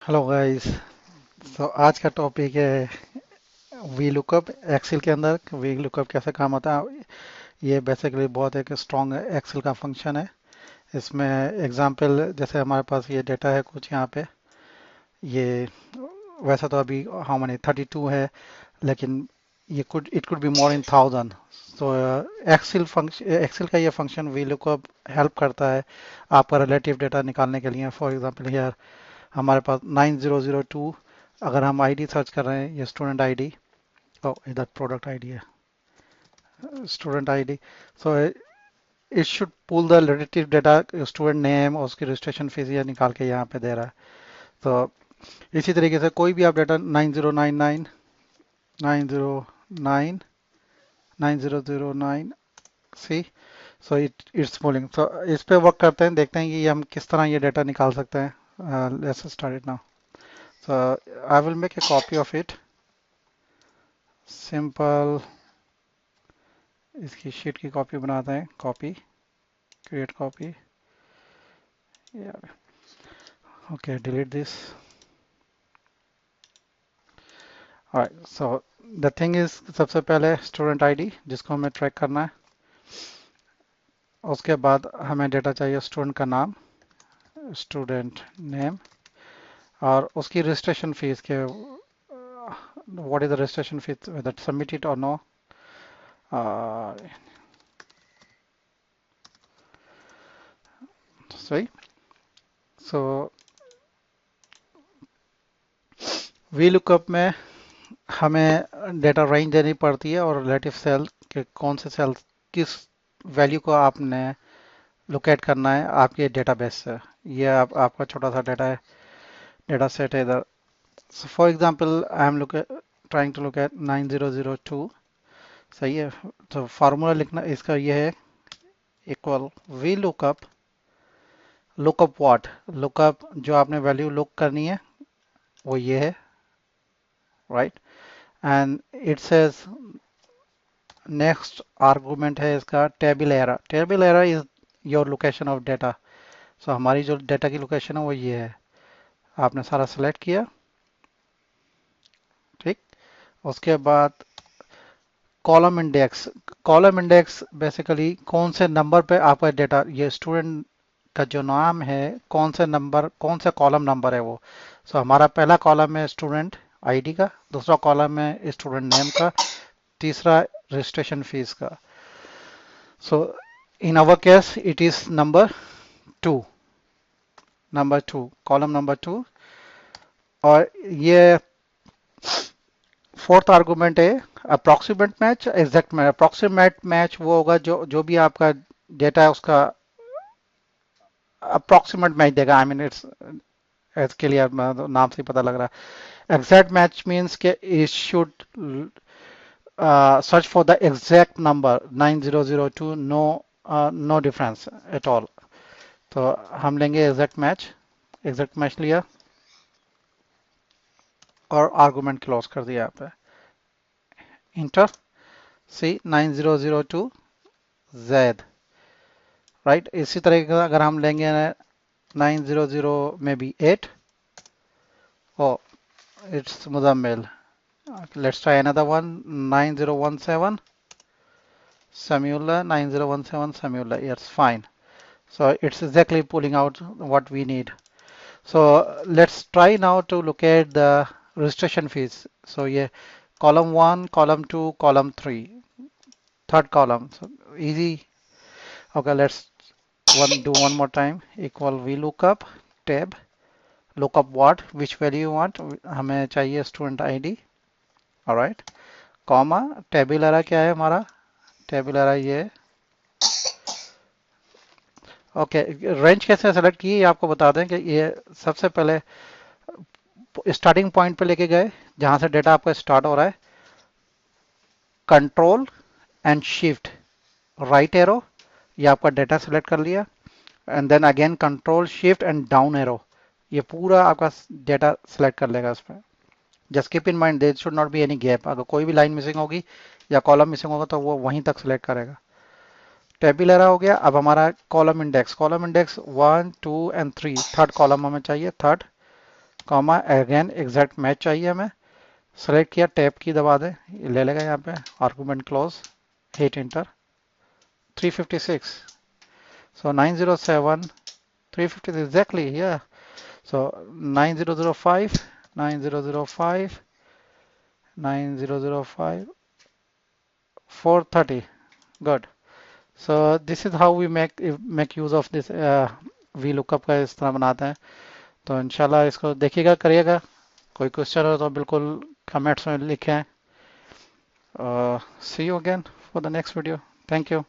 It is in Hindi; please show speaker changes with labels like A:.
A: Hello guys. तो आज का टॉपिक है वी लुकअप। एक्सेल के अंदर वी लुकअप कैसे काम होता है। ये बेसिकली बहुत एक स्ट्रॉन्ग एक्सेल का फंक्शन है। इसमें एग्जांपल जैसे हमारे पास ये डेटा है कुछ यहाँ पे। ये वैसा तो अभी हाउ मनी 32 है, लेकिन ये could it could be more in thousand. तो एक्सेल का ये फंक्शन वी लुकअप हेल्प करता है आपका रिलेटिव डेटा निकालने के लिए। फॉर एग्जांपल हियर हमारे पास 9002, अगर हम आईडी सर्च कर रहे हैं, ये स्टूडेंट आईडी, ओ इधर प्रोडक्ट आईडी है, student ID. So it should pull the relative data, student name और उसकी रजिस्ट्रेशन फीस ये निकाल के यहाँ पे दे रहा है। तो इसी तरीके से कोई भी आप data 9099, 909, 9009, see, so it's pulling. So इस पे वर्क करते हैं, देखते हैं कि हम किस तरह ये डेटा निकाल सकते हैं। Let's start it now. So I will make a copy of it, simple. इसकी शीट की कॉपी बनाते हैं, copy, create copy, okay, delete this. Alright, so the thing is, सबसे पहले स्टूडेंट आईडी जिसको हमें ट्रैक करना है, उसके बाद हमें डेटा चाहिए स्टूडेंट का नाम, स्टूडेंट नेम, और उसकी रजिस्ट्रेशन फीस के what is the registration fees, whether submit it or no. सही। सो वी लुकअप में हमें डेटा रेंज देनी पड़ती है और रिलेटिव सेल के कौन से सेल किस वैल्यू को आपने लोकेट करना है आपके डेटाबेस से। ये आपका छोटा सा डेटा है, डेटा सेट है इधर। For example I am trying to look at 9002। सही है। तो फार्मूला लिखना इसका ये है, equal V lookup, lookup what, lookup जो आपने वैल्यू लुक करनी है वो ये है, right. And it says next argument है इसका table array. Table array is your location of data. So हमारी जो डेटा की लोकेशन है वो ये है। आपने सारा सेलेक्ट किया, ठीक। उसके बाद column index. Column index basically कौन से नंबर पे आपका डेटा, ये स्टूडेंट का जो नाम है कौन से नंबर, कौन सा कॉलम नंबर है वो। सो हमारा पहला कॉलम है स्टूडेंट आईडी का, दूसरा कॉलम है स्टूडेंट नेम का, तीसरा रजिस्ट्रेशन फीस का। So in our case it is two number two, column number two. और ये फोर्थ आर्गुमेंट है approximate match, exact match. Approximate match वो होगा जो जो भी आपका डेटा है उसका अप्रोक्सीमेट मैच देगा। आई मीन इट्स इसके लिए नाम से ही पता लग रहा है। एग्जैक्ट मैच मीन्स के it should search for the exact number 9002, no no difference at all. तो हम लेंगे एग्जैक्ट मैच, एग्जैक्ट मैच लिया और आर्गुमेंट क्लोज कर दिया यहाँ पे, इंटर। सी 9002 जेड, राइट। इसी तरह का अगर हम लेंगे 900 में भी 8, oh it's Muzammil. Let's try another one, 9017 Samula, 9017 Samula, yes, fine. So it's exactly pulling out what we need. So let's try now to look at the registration fees. So yeah, column 1, column 2, column 3, third column. So easy. Okay, let's do one more time. Equal VLOOKUP, tab, lookup what, which value you want. हमें चाहिए student ID, alright. Comma, tabular क्या है हमारा, टेबुलर ये। ओके, रेंज कैसे सेलेक्ट की ये आपको बता दें कि ये सबसे पहले स्टार्टिंग पॉइंट पे लेके गए जहां से डेटा आपका स्टार्ट हो रहा है, control and shift right arrow, ये आपका डेटा सेलेक्ट कर लिया, and then again control shift and down arrow, ये पूरा आपका डेटा सेलेक्ट कर लेगा उस पर। Just keep in mind there should not be any gap, अगर कोई भी लाइन मिसिंग होगी या कॉलम मिसिंग होगा तो वो वहीं तक सेलेक्ट करेगा। टेबुलर हो गया। अब हमारा column index, column index 1, 2 and 3, third column हमें चाहिए, third. Comma, again exact match चाहिए हमें, सेलेक्ट किया, टैब की दबा दें, ये ले लेगा यहाँ पे, argument close, hit inter, 356, so 907 356 exactly, yeah, so 9005 9005 9005 430, good. So this is how we make use of this VLOOKUP का इस तरह बनाते हैं। तो इंशाल्लाह इसको देखिएगा, करिएगा। कोई क्वेश्चन हो तो बिल्कुल कमेंट्स में लिखें। See you again for the next video. Thank you.